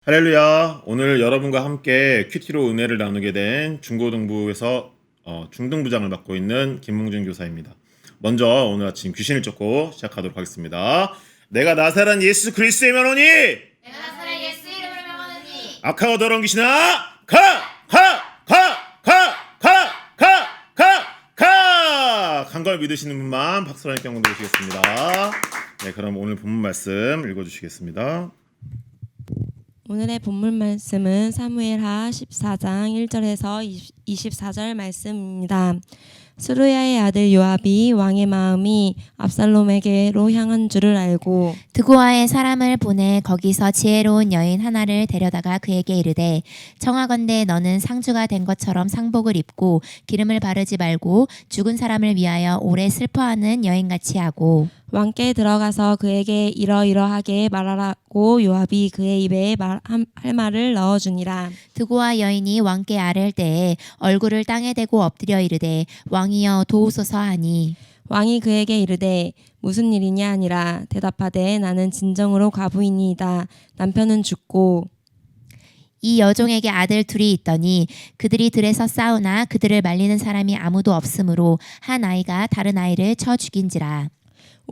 할렐루야. 오늘 여러분과 함께 큐티로 은혜를 나누게 된 중고등부에서 중등부장을 맡고 있는 김몽준 교사입니다. 먼저 오늘 아침 귀신을 쫓고 시작하도록 하겠습니다. 내가 나사렛 예수 그리스도의 명하노니 내가 나사렛 예수 이름으로 명하노니 악하고 더러운 귀신아 가! 간걸 믿으시는 분만 박수로 함께 경고 드리시겠습니다. 네, 그럼 오늘 본문 말씀 읽어주시겠습니다. 오늘의 본문 말씀은 사무엘하 14장 1절에서 24절 말씀입니다. 스루야의 아들 요압이 왕의 마음이 압살롬에게로 향한 줄을 알고 드고아의 사람을 보내 거기서 지혜로운 여인 하나를 데려다가 그에게 이르되 청하건대 너는 상주가 된 것처럼 상복을 입고 기름을 바르지 말고 죽은 사람을 위하여 오래 슬퍼하는 여인같이 하고 왕께 들어가서 그에게 이러이러하게 말하라고 요압이 그의 입에 할 말을 넣어주니라. 드고아 여인이 왕께 아랠 때에 얼굴을 땅에 대고 엎드려 이르되 왕이여 도우소서 하니 왕이 그에게 이르되 무슨 일이냐 하니라. 대답하되 나는 진정으로 과부이니이다. 남편은 죽고 이 여종에게 아들 둘이 있더니 그들이 들에서 싸우나 그들을 말리는 사람이 아무도 없으므로 한 아이가 다른 아이를 쳐 죽인지라.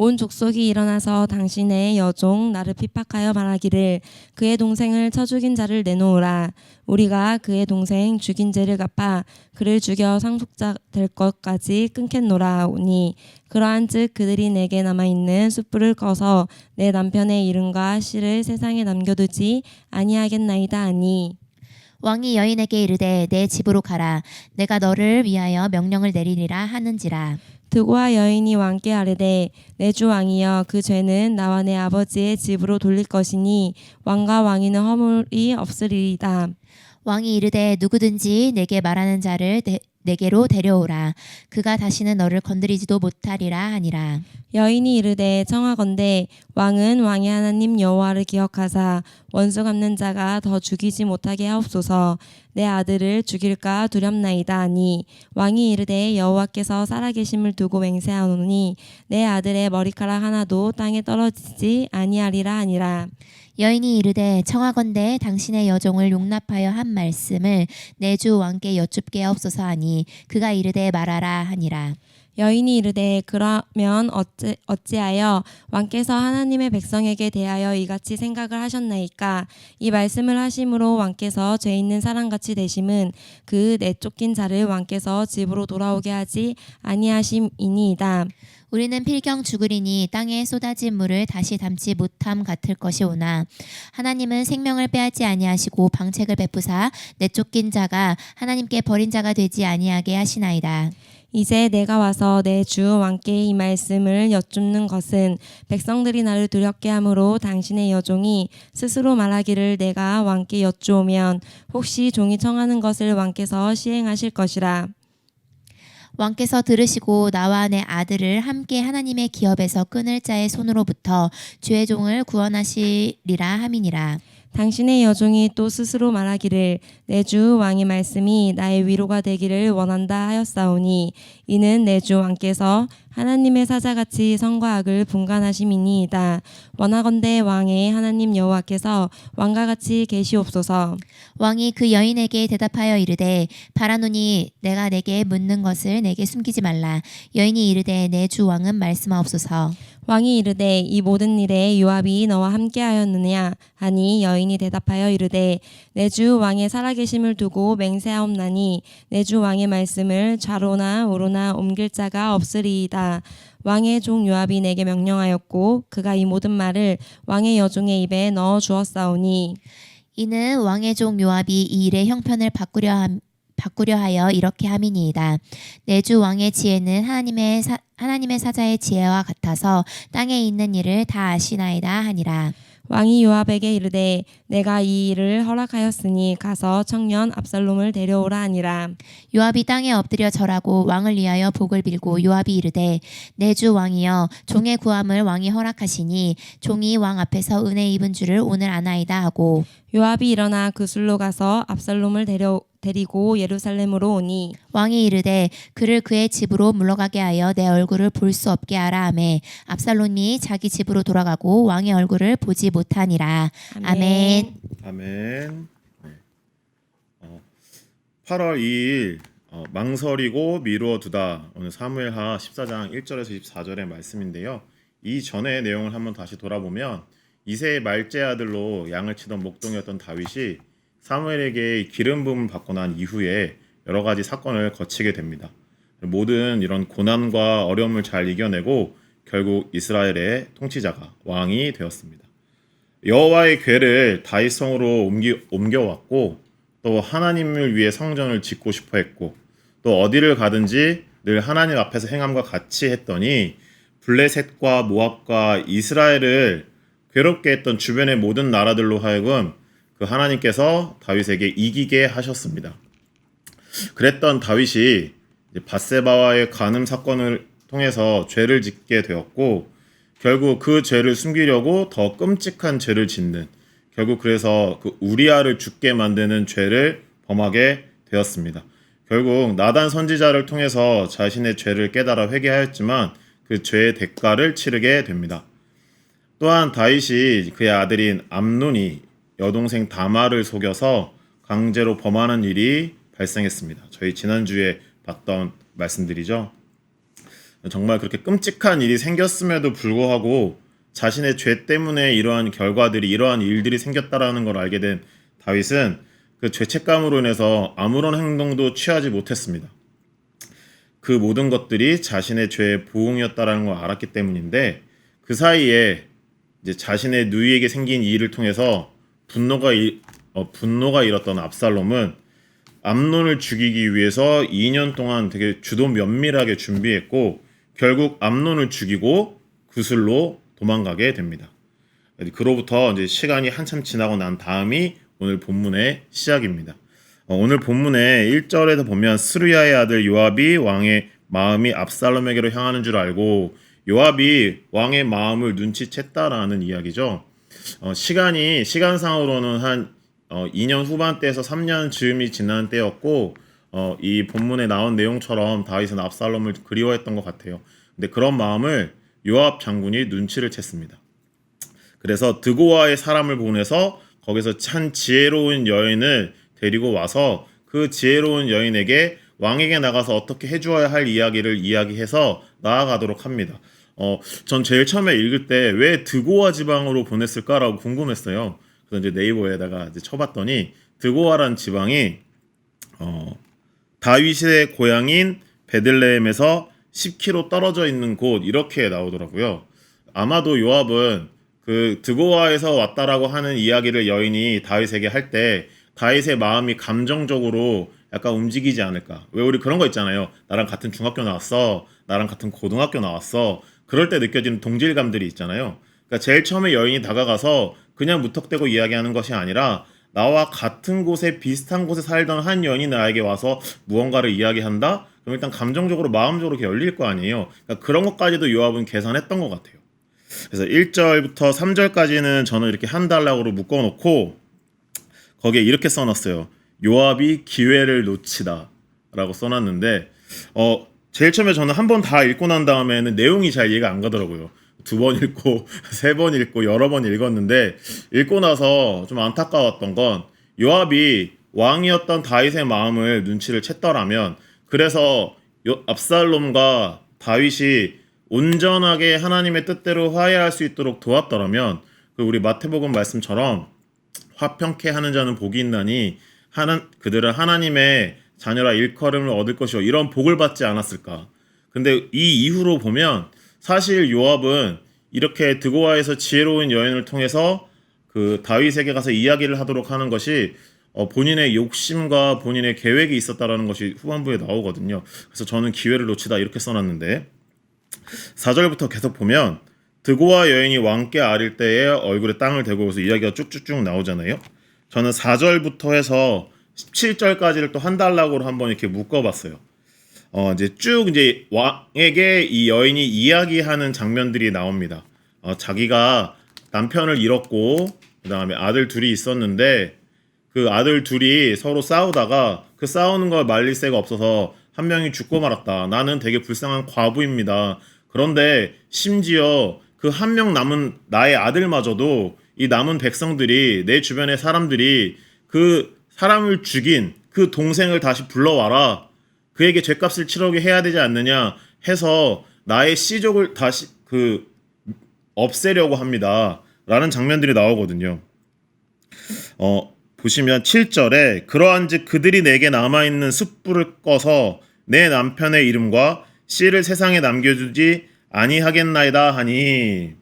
온 족속이 일어나서 당신의 여종 나를 핍박하여 말하기를 그의 동생을 쳐 죽인 자를 내놓으라. 우리가 그의 동생 죽인 죄를 갚아 그를 죽여 상속자 될 것까지 끊겠노라 오니 그러한즉 그들이 내게 남아있는 숯불을 꺼서 내 남편의 이름과 씨를 세상에 남겨두지 아니하겠나이다 하니 왕이 여인에게 이르되 내 집으로 가라. 내가 너를 위하여 명령을 내리리라 하는지라. 드고아 여인이 왕께 아뢰되 내 주 왕이여 그 죄는 나와 내 아버지의 집으로 돌릴 것이니 왕과 왕위는 허물이 없으리이다. 왕이 이르되 누구든지 내게 말하는 자를 내게로 데려오라. 그가 다시는 너를 건드리지도 못하리라 하니라. 여인이 이르되 청하건대 왕은 왕의 하나님 여호와를 기억하사 원수 갚는 자가 더 죽이지 못하게 하옵소서. 내 아들을 죽일까 두렵나이다 하니 왕이 이르되 여호와께서 살아계심을 두고 맹세하노니 내 아들의 머리카락 하나도 땅에 떨어지지 아니하리라 하니라. 여인이 이르되 청하건대 당신의 여종을 용납하여 한 말씀을 내 주 왕께 여쭙게 하옵소서 하니 그가 이르되 말하라 하니라. 여인이 이르되 그러면 어찌하여 왕께서 하나님의 백성에게 대하여 이같이 생각을 하셨나이까. 이 말씀을 하심으로 왕께서 죄 있는 사람같이 되심은 그 내쫓긴 자를 왕께서 집으로 돌아오게 하지 아니하심이니이다. 우리는 필경 죽으리니 땅에 쏟아진 물을 다시 담지 못함 같을 것이오나 하나님은 생명을 빼앗지 아니하시고 방책을 베푸사 내쫓긴 자가 하나님께 버린 자가 되지 아니하게 하시나이다. 이제 내가 와서 내 주 왕께 이 말씀을 여쭙는 것은 백성들이 나를 두렵게 함으로 당신의 여종이 스스로 말하기를 내가 왕께 여쭈오면 혹시 종이 청하는 것을 왕께서 시행하실 것이라. 왕께서 들으시고 나와 내 아들을 함께 하나님의 기업에서 끊을 자의 손으로부터 주의 종을 구원하시리라 함이니라. 당신의 여종이 또 스스로 말하기를 내 주 왕의 말씀이 나의 위로가 되기를 원한다 하였사오니 이는 내 주 왕께서 하나님의 사자같이 선과 악을 분간하심이니이다. 원하건대 왕의 하나님 여호와께서 왕과 같이 계시옵소서. 왕이 그 여인에게 대답하여 이르되 바라노니 내가 내게 묻는 것을 내게 숨기지 말라. 여인이 이르되 내 주 왕은 말씀하옵소서. 왕이 이르되 이 모든 일에 요압이 너와 함께하였느냐 하니 여인이 대답하여 이르되 내 주 왕의 살아계심을 두고 맹세하옵나니 내 주 왕의 말씀을 좌로나 우로나 옮길 자가 없으리이다. 왕의 종 요압이 내게 명령하였고 그가 이 모든 말을 왕의 여종의 입에 넣어 주었사오니 이는 왕의 종 요압이 이 일의 형편을 바꾸려 하여 이렇게 함이니이다. 내 주 왕의 지혜는 하나님의 사자의 지혜와 같아서 땅에 있는 일을 다 아시나이다 하니라. 왕이 요압에게 이르되 내가 이 일을 허락하였으니 가서 청년 압살롬을 데려오라 하니라. 요압이 땅에 엎드려 절하고 왕을 위하여 복을 빌고 요압이 이르되 내 주 왕이여 종의 구함을 왕이 허락하시니 종이 왕 앞에서 은혜 입은 줄을 오늘 아나이다 하고 요압이 일어나 그 술로 가서 압살롬을 데리고 예루살렘으로 오니 왕이 이르되 그를 그의 집으로 물러가게 하여 내 얼굴을 볼 수 없게 하라 하매 압살롬이 자기 집으로 돌아가고 왕의 얼굴을 보지 못하니라. 아멘. 아멘. 네. 8월 2일 망설이고 미루어 두다. 오늘 사무엘하 14장 1절에서 24절의 말씀인데요. 이 전의 내용을 한번 다시 돌아보면 이새의 말째 아들로 양을 치던 목동이었던 다윗이 사무엘에게 기름 부음을 받고 난 이후에 여러 가지 사건을 거치게 됩니다. 모든 이런 고난과 어려움을 잘 이겨내고 결국 이스라엘의 통치자가 왕이 되었습니다. 여호와의 궤를 다윗 성으로 옮겨왔고 또 하나님을 위해 성전을 짓고 싶어 했고 또 어디를 가든지 늘 하나님 앞에서 행함과 같이 했더니 블레셋과 모압과 이스라엘을 괴롭게 했던 주변의 모든 나라들로 하여금 그 하나님께서 다윗에게 이기게 하셨습니다. 그랬던 다윗이 밧세바와의 간음 사건을 통해서 죄를 짓게 되었고 결국 그 죄를 숨기려고 더 끔찍한 죄를 짓는 결국 그래서 그 우리아를 죽게 만드는 죄를 범하게 되었습니다. 결국 나단 선지자를 통해서 자신의 죄를 깨달아 회개하였지만 그 죄의 대가를 치르게 됩니다. 또한 다윗이 그의 아들인 암논이 여동생 다말을 속여서 강제로 범하는 일이 발생했습니다. 저희 지난주에 봤던 말씀들이죠. 정말 그렇게 끔찍한 일이 생겼음에도 불구하고 자신의 죄 때문에 이러한 결과들이 이러한 일들이 생겼다라는 걸 알게 된 다윗은 그 죄책감으로 인해서 아무런 행동도 취하지 못했습니다. 그 모든 것들이 자신의 죄의 보응이었다라는 걸 알았기 때문인데 그 사이에 이제 자신의 누이에게 생긴 이 일을 통해서 분노가 일었던 압살롬은 암논을 죽이기 위해서 2년 동안 되게 주도 면밀하게 준비했고 결국 암논을 죽이고 구슬로 도망가게 됩니다. 그로부터 이제 시간이 한참 지나고 난 다음이 오늘 본문의 시작입니다. 오늘 본문의 1절에서 보면 스루야의 아들 요압이 왕의 마음이 압살롬에게로 향하는 줄 알고 요압이 왕의 마음을 눈치챘다라는 이야기죠. 시간상으로는 한 2년 후반대에서 3년 즈음이 지난 때였고 이 본문에 나온 내용처럼 다윗은 압살롬을 그리워했던 것 같아요. 근데 그런 마음을 요압 장군이 눈치를 챘습니다. 그래서 드고아의 사람을 보내서 거기서 한 지혜로운 여인을 데리고 와서 그 지혜로운 여인에게 왕에게 나가서 어떻게 해주어야 할 이야기를 이야기해서 나아가도록 합니다. 전 제일 처음에 읽을 때 왜 드고아 지방으로 보냈을까라고 궁금했어요. 그래서 이제 네이버에다가 이제 쳐봤더니 드고아란 지방이 다윗의 고향인 베들레헴에서 10km 떨어져 있는 곳 이렇게 나오더라고요. 아마도 요압은 그 드고아에서 왔다라고 하는 이야기를 여인이 다윗에게 할 때 다윗의 마음이 감정적으로 약간 움직이지 않을까. 왜 우리 그런 거 있잖아요. 나랑 같은 중학교 나왔어. 나랑 같은 고등학교 나왔어. 그럴 때 느껴지는 동질감들이 있잖아요. 그러니까 제일 처음에 여인이 다가가서 그냥 무턱대고 이야기하는 것이 아니라 나와 같은 곳에 비슷한 곳에 살던 한 여인이 나에게 와서 무언가를 이야기한다? 그럼 일단 감정적으로 마음적으로 이렇게 열릴 거 아니에요. 그러니까 그런 것까지도 요압은 계산했던 것 같아요. 그래서 1절부터 3절까지는 저는 이렇게 한 단락으로 묶어놓고 거기에 이렇게 써놨어요. 요압이 기회를 놓치다 라고 써놨는데 제일 처음에 저는 한 번 다 읽고 난 다음에는 내용이 잘 이해가 안 가더라고요. 2번 읽고 3번 읽고 여러 번 읽었는데 읽고 나서 좀 안타까웠던 건 요압이 왕이었던 다윗의 마음을 눈치를 챘더라면 그래서 압살롬과 다윗이 온전하게 하나님의 뜻대로 화해할 수 있도록 도왔더라면 그 우리 마태복음 말씀처럼 화평케 하는 자는 복이 있나니 그들은 하나님의 자녀라 일컬음을 얻을 것이요 이런 복을 받지 않았을까. 근데 이 이후로 보면 사실 요압은 이렇게 드고아에서 지혜로운 여인을 통해서 그 다윗에게 가서 이야기를 하도록 하는 것이 본인의 욕심과 본인의 계획이 있었다라는 것이 후반부에 나오거든요. 그래서 저는 기회를 놓치다 이렇게 써놨는데 4절부터 계속 보면 드고아 여인이 왕께 아릴 때에 얼굴에 땅을 대고 해서 이야기가 쭉쭉쭉 나오잖아요. 저는 4절부터 해서 17절까지를 또 한 단락으로 한번 이렇게 묶어봤어요. 이제 쭉 이제 왕에게 이 여인이 이야기하는 장면들이 나옵니다. 자기가 남편을 잃었고 그 다음에 아들 둘이 있었는데 그 아들 둘이 서로 싸우다가 그 싸우는 걸 말릴 새가 없어서 한 명이 죽고 말았다. 나는 되게 불쌍한 과부입니다. 그런데 심지어 그 한 명 남은 나의 아들마저도 이 남은 백성들이 내 주변의 사람들이 그 사람을 죽인 그 동생을 다시 불러와라. 그에게 죗값을 치르게 해야 되지 않느냐 해서 나의 씨족을 다시 없애려고 합니다. 라는 장면들이 나오거든요. 보시면 7절에 그러한즉 그들이 내게 남아있는 숯불을 꺼서 내 남편의 이름과 씨를 세상에 남겨주지 아니하겠나이다 하니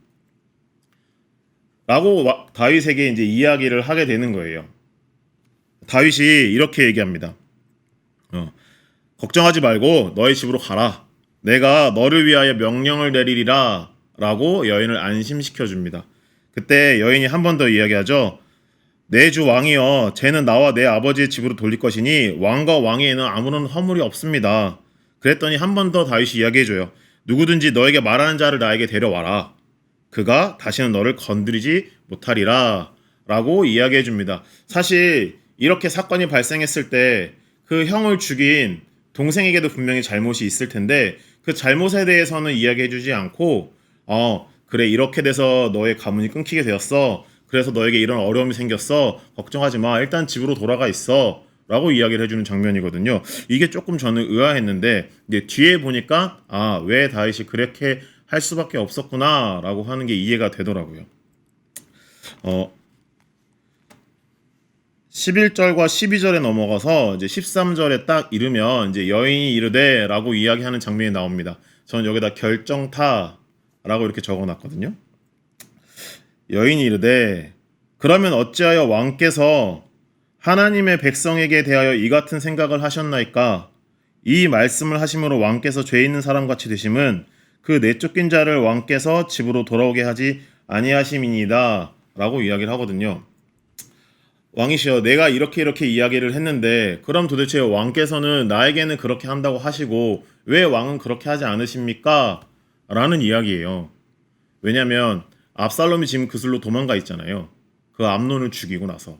라고 다윗에게 이제 이야기를 하게 되는 거예요. 다윗이 이렇게 얘기합니다. 걱정하지 말고 너희 집으로 가라. 내가 너를 위하여 명령을 내리리라 라고 여인을 안심시켜 줍니다. 그때 여인이 한 번 더 이야기하죠. 내 주 왕이여 쟤는 나와 내 아버지의 집으로 돌릴 것이니 왕과 왕에는 아무런 허물이 없습니다. 그랬더니 한 번 더 다윗이 이야기해줘요. 누구든지 너에게 말하는 자를 나에게 데려와라. 그가 다시는 너를 건드리지 못하리라 라고 이야기해줍니다. 사실 이렇게 사건이 발생했을 때 그 형을 죽인 동생에게도 분명히 잘못이 있을 텐데 그 잘못에 대해서는 이야기해주지 않고 그래 이렇게 돼서 너의 가문이 끊기게 되었어. 그래서 너에게 이런 어려움이 생겼어. 걱정하지 마. 일단 집으로 돌아가 있어. 라고 이야기를 해주는 장면이거든요. 이게 조금 저는 의아했는데 이제 뒤에 보니까 왜 다윗이 그렇게 할 수밖에 없었구나 라고 하는 게 이해가 되더라고요. 11절과 12절에 넘어가서 이제 13절에 딱 이르면 이제 여인이 이르되 라고 이야기하는 장면이 나옵니다. 저는 여기다 결정타 라고 이렇게 적어놨거든요. 여인이 이르되 그러면 어찌하여 왕께서 하나님의 백성에게 대하여 이 같은 생각을 하셨나이까? 이 말씀을 하심으로 왕께서 죄 있는 사람같이 되심은 그 내쫓긴 자를 왕께서 집으로 돌아오게 하지 아니하심이니이다 라고 이야기를 하거든요. 왕이시여 내가 이렇게 이야기를 했는데 그럼 도대체 왕께서는 나에게는 그렇게 한다고 하시고 왜 왕은 그렇게 하지 않으십니까? 라는 이야기예요. 왜냐하면 압살롬이 지금 그슬로 도망가 있잖아요. 그 암논을 죽이고 나서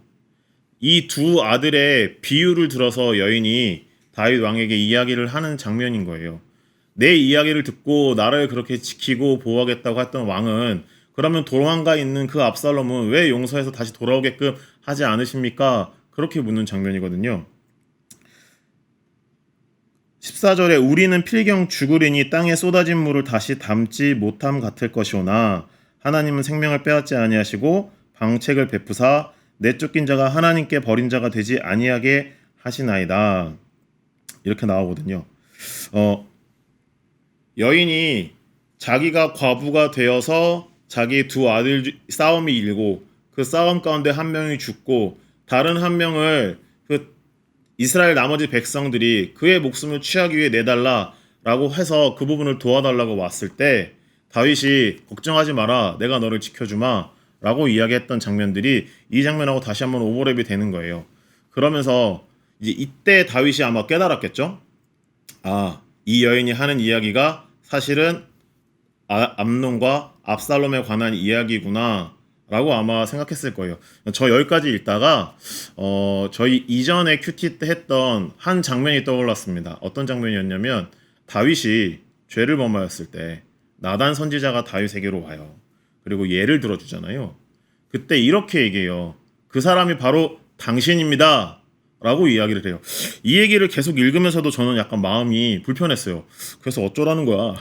이 두 아들의 비유를 들어서 여인이 다윗 왕에게 이야기를 하는 장면인 거예요. 내 이야기를 듣고 나를 그렇게 지키고 보호하겠다고 했던 왕은 그러면 도망가 있는 그 압살롬은 왜 용서해서 다시 돌아오게끔 하지 않으십니까? 그렇게 묻는 장면이거든요. 14절에 우리는 필경 죽으리니 땅에 쏟아진 물을 다시 담지 못함 같을 것이오나 하나님은 생명을 빼앗지 아니하시고 방책을 베푸사 내쫓긴 자가 하나님께 버린 자가 되지 아니하게 하시나이다. 이렇게 나오거든요. 여인이 자기가 과부가 되어서 자기 두 아들 싸움이 일고 그 싸움 가운데 한 명이 죽고 다른 한 명을 그 이스라엘 나머지 백성들이 그의 목숨을 취하기 위해 내달라라고 해서 그 부분을 도와달라고 왔을 때 다윗이 걱정하지 마라 내가 너를 지켜주마 라고 이야기했던 장면들이 이 장면하고 다시 한번 오버랩이 되는 거예요. 그러면서 이제 이때 다윗이 아마 깨달았겠죠? 이 여인이 하는 이야기가 사실은 암논과 압살롬에 관한 이야기구나 라고 아마 생각했을 거예요. 저 여기까지 읽다가 저희 이전에 큐티 때 했던 한 장면이 떠올랐습니다. 어떤 장면이었냐면 다윗이 죄를 범하였을 때 나단 선지자가 다윗에게로 와요. 그리고 예를 들어주잖아요. 그때 이렇게 얘기해요. 그 사람이 바로 당신입니다 라고 이야기를 해요. 이 얘기를 계속 읽으면서도 저는 약간 마음이 불편했어요. 그래서 어쩌라는 거야.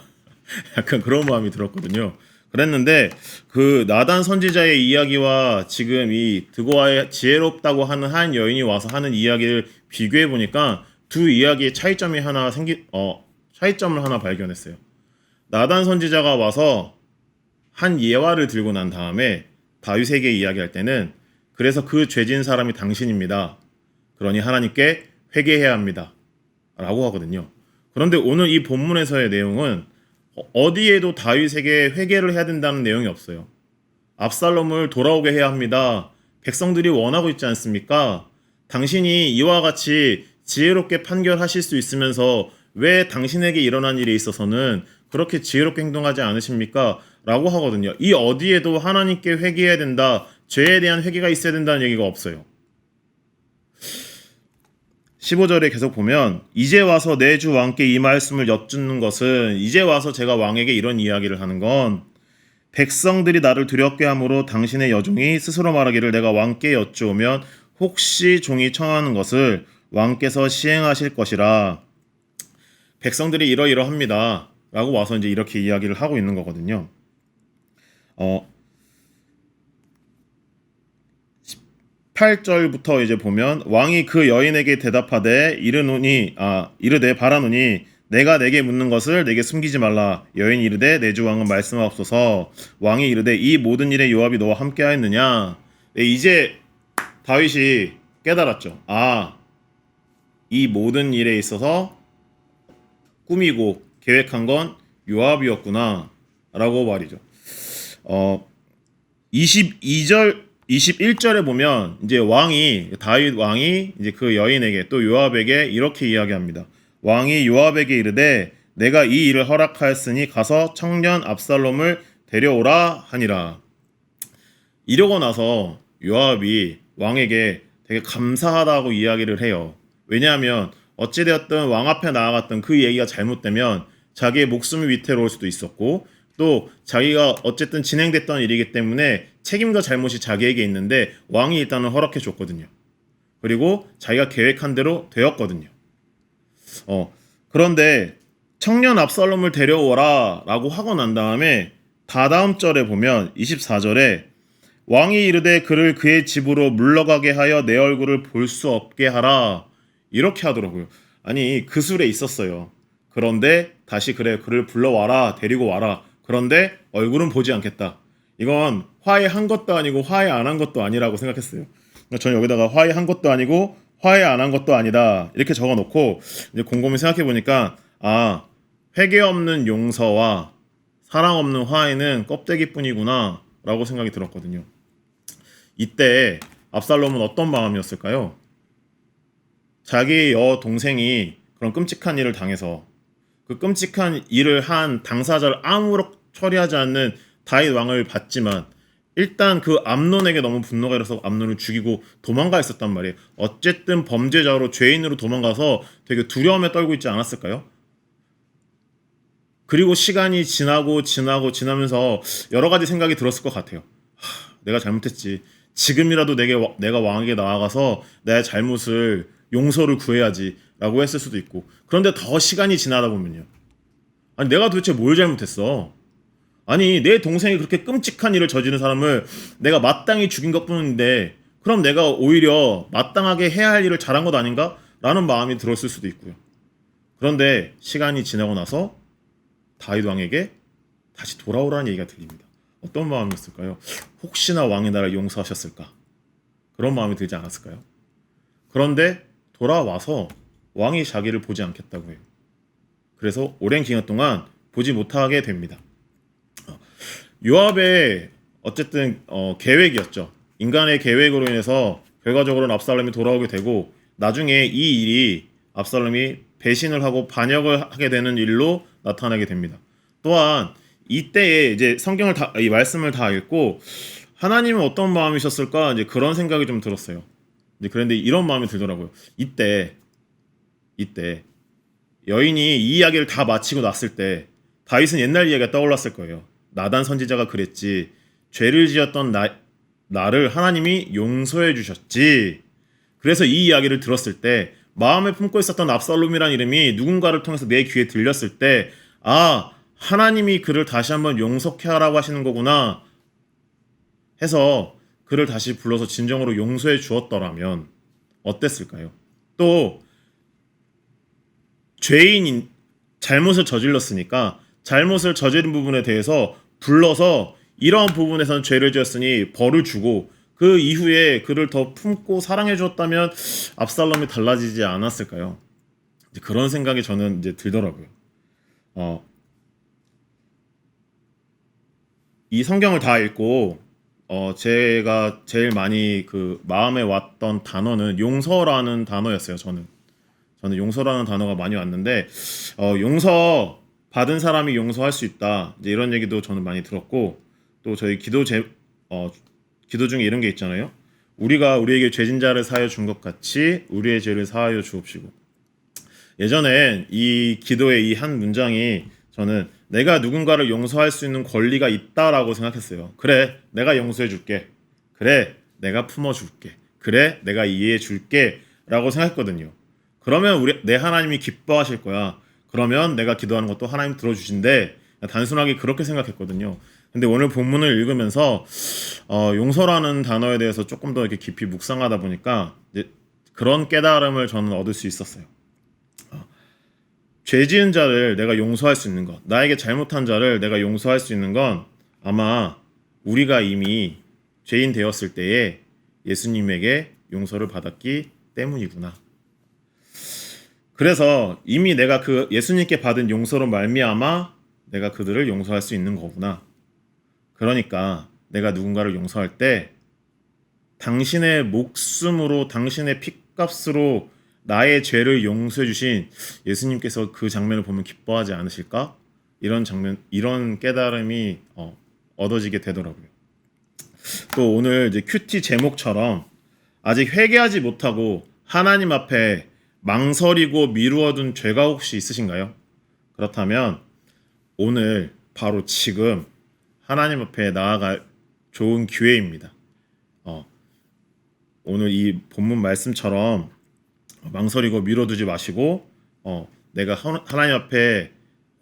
약간 그런 마음이 들었거든요. 그랬는데 그 나단 선지자의 이야기와 지금 이 드고아의 지혜롭다고 하는 한 여인이 와서 하는 이야기를 비교해 보니까 두 이야기의 차이점을 하나 발견했어요. 나단 선지자가 와서 한 예화를 들고 난 다음에 다윗에게 이야기할 때는 그래서 그 죄진 사람이 당신입니다. 그러니 하나님께 회개해야 합니다. 라고 하거든요. 그런데 오늘 이 본문에서의 내용은 어디에도 다윗에게 회개를 해야 된다는 내용이 없어요. 압살롬을 돌아오게 해야 합니다. 백성들이 원하고 있지 않습니까? 당신이 이와 같이 지혜롭게 판결하실 수 있으면서 왜 당신에게 일어난 일에 있어서는 그렇게 지혜롭게 행동하지 않으십니까? 라고 하거든요. 이 어디에도 하나님께 회개해야 된다, 죄에 대한 회개가 있어야 된다는 얘기가 없어요. 15절에 계속 보면 이제 와서 내 주 왕께 이 말씀을 여쭙는 것은 이제 와서 제가 왕에게 이런 이야기를 하는 건 백성들이 나를 두렵게 함으로 당신의 여종이 스스로 말하기를 내가 왕께 여쭈오면 혹시 종이 청하는 것을 왕께서 시행하실 것이라 백성들이 이러이러합니다 라고 와서 이제 이렇게 이야기를 하고 있는 거거든요. 8절부터 이제 보면 왕이 그 여인에게 대답하되 이르되 바라노니 내가 내게 묻는 것을 내게 숨기지 말라. 여인이 이르되 내 주 왕은 말씀하옵소서. 왕이 이르되 이 모든 일에 요압이 너와 함께하였느냐. 이제 다윗이 깨달았죠. 이 모든 일에 있어서 꾸미고 계획한 건 요압이었구나 라고 말이죠. 21절에 보면 이제 다윗 왕이 이제 그 여인에게 또 요압에게 이렇게 이야기합니다. 왕이 요압에게 이르되 내가 이 일을 허락하였으니 가서 청년 압살롬을 데려오라 하니라. 이러고 나서 요압이 왕에게 되게 감사하다고 이야기를 해요. 왜냐하면 어찌되었든 왕 앞에 나아갔던 그 얘기가 잘못되면 자기의 목숨이 위태로울 수도 있었고 또 자기가 어쨌든 진행됐던 일이기 때문에 책임과 잘못이 자기에게 있는데 왕이 일단은 허락해 줬거든요. 그리고 자기가 계획한 대로 되었거든요. 그런데 청년 압살롬을 데려오라 라고 하고 난 다음에 다다음 절에 보면 24절에 왕이 이르되 그를 그의 집으로 물러가게 하여 내 얼굴을 볼 수 없게 하라 이렇게 하더라고요. 아니 그 술에 있었어요. 그런데 다시 그래 그를 불러와라 데리고 와라. 그런데 얼굴은 보지 않겠다. 이건 화해한 것도 아니고 화해 안 한 것도 아니라고 생각했어요. 저는 여기다가 화해한 것도 아니고 화해 안 한 것도 아니다 이렇게 적어놓고 이제 곰곰이 생각해보니까 회개 없는 용서와 사랑 없는 화해는 껍데기뿐이구나 라고 생각이 들었거든요. 이때 압살롬은 어떤 마음이었을까요? 자기 여동생이 그런 끔찍한 일을 당해서 그 끔찍한 일을 한 당사자를 아무렇 처리하지 않는 다윗 왕을 봤지만 일단 그 암논에게 너무 분노가 일어서 암논을 죽이고 도망가 있었단 말이에요. 어쨌든 범죄자로 죄인으로 도망가서 되게 두려움에 떨고 있지 않았을까요? 그리고 시간이 지나면서 여러 가지 생각이 들었을 것 같아요. 내가 잘못했지. 지금이라도 내가 왕에게 나아가서 내 잘못을 용서를 구해야지 라고 했을 수도 있고 그런데 더 시간이 지나다 보면요. 아니 내가 도대체 뭘 잘못했어? 아니 내 동생이 그렇게 끔찍한 일을 저지른 사람을 내가 마땅히 죽인 것뿐인데 그럼 내가 오히려 마땅하게 해야 할 일을 잘한 것 아닌가? 라는 마음이 들었을 수도 있고요. 그런데 시간이 지나고 나서 다윗 왕에게 다시 돌아오라는 얘기가 들립니다. 어떤 마음이었을까요? 혹시나 왕이 나를 용서하셨을까? 그런 마음이 들지 않았을까요? 그런데 돌아와서 왕이 자기를 보지 않겠다고 해요. 그래서 오랜 기간 동안 보지 못하게 됩니다. 요압의 어쨌든 계획이었죠. 인간의 계획으로 인해서 결과적으로는 압살롬이 돌아오게 되고 나중에 이 일이 압살롬이 배신을 하고 반역을 하게 되는 일로 나타나게 됩니다. 또한 이때에 이제 이 말씀을 다 읽고 하나님은 어떤 마음이셨을까 이제 그런 생각이 좀 들었어요. 이제 그런데 이런 마음이 들더라고요. 이때 여인이 이 이야기를 다 마치고 났을 때 다윗은 옛날 이야기가 떠올랐을 거예요. 나단 선지자가 그랬지. 죄를 지었던 나를 하나님이 용서해 주셨지. 그래서 이 이야기를 들었을 때 마음에 품고 있었던 압살롬이라는 이름이 누군가를 통해서 내 귀에 들렸을 때 하나님이 그를 다시 한번 용서케 하라고 하시는 거구나 해서 그를 다시 불러서 진정으로 용서해 주었더라면 어땠을까요? 또 죄인인 잘못을 저질렀으니까 잘못을 저지른 부분에 대해서 불러서 이러한 부분에서는 죄를 지었으니 벌을 주고 그 이후에 그를 더 품고 사랑해 주었다면 압살롬이 달라지지 않았을까요? 그런 생각이 저는 이제 들더라고요. 이 성경을 다 읽고 제가 제일 많이 그 마음에 왔던 단어는 용서라는 단어였어요. 저는 용서라는 단어가 많이 왔는데 용서 받은 사람이 용서할 수 있다. 이제 이런 얘기도 저는 많이 들었고 또 저희 기도 중에 이런 게 있잖아요. 우리가 우리에게 죄진자를 사하여 준 것 같이 우리의 죄를 사하여 주옵시고. 예전엔 이 기도의 이 한 문장이 저는 내가 누군가를 용서할 수 있는 권리가 있다라고 생각했어요. 그래, 내가 용서해 줄게. 그래, 내가 품어 줄게. 그래, 내가 이해해 줄게. 라고 생각했거든요. 그러면 내 하나님이 기뻐하실 거야. 그러면 내가 기도하는 것도 하나님 들어주신대. 단순하게 그렇게 생각했거든요. 근데 오늘 본문을 읽으면서 용서라는 단어에 대해서 조금 더 이렇게 깊이 묵상하다 보니까 이제 그런 깨달음을 저는 얻을 수 있었어요. 죄 지은 자를 내가 용서할 수 있는 것, 나에게 잘못한 자를 내가 용서할 수 있는 건 아마 우리가 이미 죄인 되었을 때에 예수님에게 용서를 받았기 때문이구나. 그래서 이미 내가 그 예수님께 받은 용서로 말미암아 내가 그들을 용서할 수 있는 거구나. 그러니까 내가 누군가를 용서할 때 당신의 목숨으로, 당신의 피값으로 나의 죄를 용서해 주신 예수님께서 그 장면을 보면 기뻐하지 않으실까? 이런 깨달음이 얻어지게 되더라고요. 또 오늘 이제 큐티 제목처럼 아직 회개하지 못하고 하나님 앞에 망설이고 미루어둔 죄가 혹시 있으신가요? 그렇다면 오늘 바로 지금 하나님 앞에 나아갈 좋은 기회입니다. 오늘 이 본문 말씀처럼 망설이고 미뤄두지 마시고 내가 하나님 앞에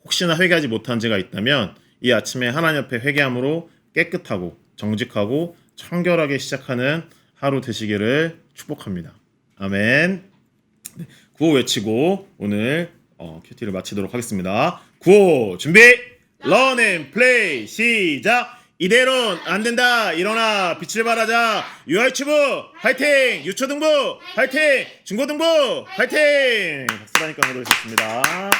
혹시나 회개하지 못한 죄가 있다면 이 아침에 하나님 앞에 회개함으로 깨끗하고 정직하고 청결하게 시작하는 하루 되시기를 축복합니다. 아멘. 구호 외치고 오늘 큐티를 마치도록 하겠습니다. 구호 준비, 런 앤 플레이 시작. 이대로는 안 된다. 일어나 빛을 발하자. 유아유치부 화이팅. 유초등부 화이팅. 중고등부 화이팅. 박수라니까 노래하셨습니다.